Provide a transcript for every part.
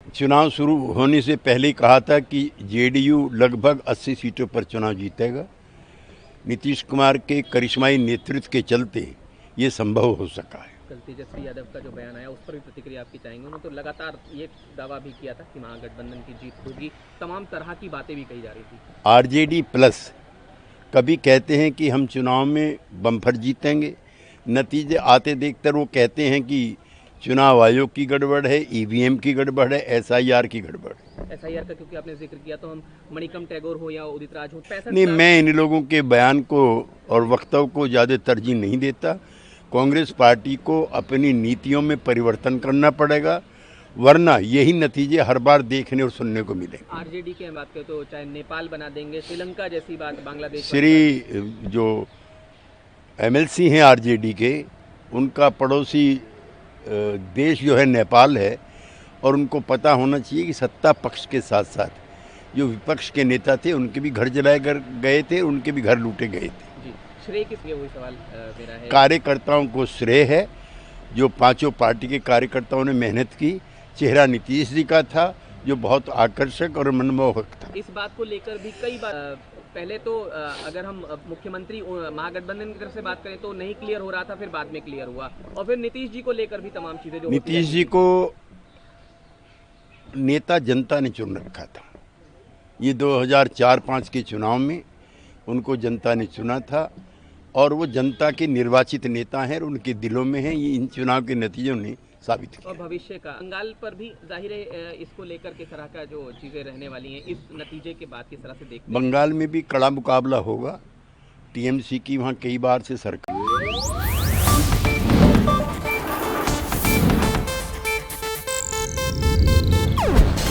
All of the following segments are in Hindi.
चुनाव शुरू होने से पहले ही कहा था कि जेडीयू लगभग 80 सीटों पर चुनाव जीतेगा। नीतीश कुमार के करिश्माई नेतृत्व के चलते ये संभव हो सका है। कल तेजस्वी यादव का जो बयान आया उस पर भी प्रतिक्रिया आपकी चाहेंगे। उन्होंने तो लगातार ये दावा भी किया था कि महागठबंधन की जीत होगी, तमाम तरह की बातें भी कही जा रही थी। आरजेडी प्लस कभी कहते हैं कि हम चुनाव में बम्पर जीतेंगे, नतीजे आते देखकर वो कहते हैं कि चुनाव आयोग की गड़बड़ है, ईवीएम की गड़बड़ है, एसआईआर की गड़बड़ है। एसआईआर का क्योंकि आपने जिक्र किया, तो हम मणिकम टैगोर हो या उदित राज हो, 65 नहीं, मैं इन लोगों के बयान को और वक्तव्य को ज़्यादा तरजीह नहीं देता। कांग्रेस पार्टी को अपनी नीतियों में परिवर्तन करना पड़ेगा, वरना यही नतीजे हर बार देखने और सुनने को मिलेंगे। आरजेडी की बात करें तो चाहे नेपाल बना देंगे, श्रीलंका जैसी बात, बांग्लादेश। श्री जो एमएलसी हैं आरजेडी के, उनका पड़ोसी देश जो है नेपाल है, और उनको पता होना चाहिए कि सत्ता पक्ष के साथ साथ जो विपक्ष के नेता थे उनके भी घर जलाए गए थे, उनके भी घर लूटे गए थे। जी, श्रेय किसके, वही सवाल मेरा है। कार्यकर्ताओं को श्रेय है, जो पांचों पार्टी के कार्यकर्ताओं ने मेहनत की। चेहरा नीतीश जी का था जो बहुत आकर्षक और मनमोहक था। इस बात को लेकर भी कई बार पहले तो अगर हम मुख्यमंत्री महागठबंधन की तरफ से बात करें तो नहीं क्लियर हो रहा था, फिर बाद में क्लियर हुआ, और फिर नीतीश जी को लेकर भी तमाम चीजें जो नीतीश जी को नेता जनता ने चुन रखा था। ये 2004-05 के चुनाव में उनको जनता ने चुना था, और वो जनता के निर्वाचित नेता हैं और उनके दिलों में हैं। ये इन चुनाव के नतीजों ने साबित किया। और भविष्य का बंगाल पर भी जाहिर है इसको लेकर किस तरह का जो चीजें रहने वाली हैं, इस नतीजे के बाद किस तरह से देखते हैं। बंगाल में भी कड़ा मुकाबला होगा। टीएमसी की वहाँ कई बार से सरकार।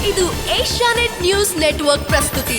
ಇದು ಏಷ್ಯಾನೆಟ್ ನ್ಯೂಸ್ ನೆಟ್ವರ್ಕ್ ಪ್ರಸ್ತುತಿ।